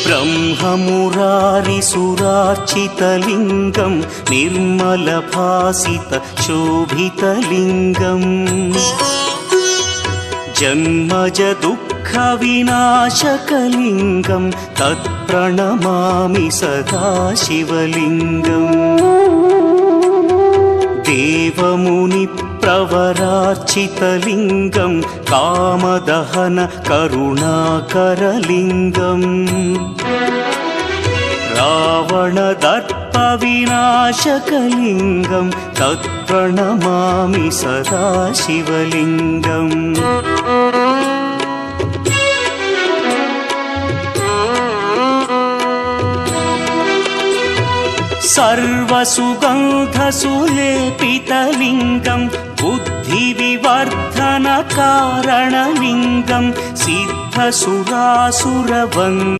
ब्रह्ममुरारिसुरार्चितलिङ्गं निर्मलभासितशोभितलिङ्गम् जन्मज दुःखविनाशकलिङ्गं तत्प्रणमामि सदा शिवलिङ्गम् देवमुनिप्रवरार्चितलिङ्गं कामदहन करुणाकरलिङ्गम् रावणदर्पविनाशकलिङ्गं तत्प्रणमामि सदा शिवलिङ्गम् सर्वसुगन्धसुलेपितलिङ्गं बुद्धिविवर्धनकारणलिङ्गं सिद्धसुरासुरवन्द्यं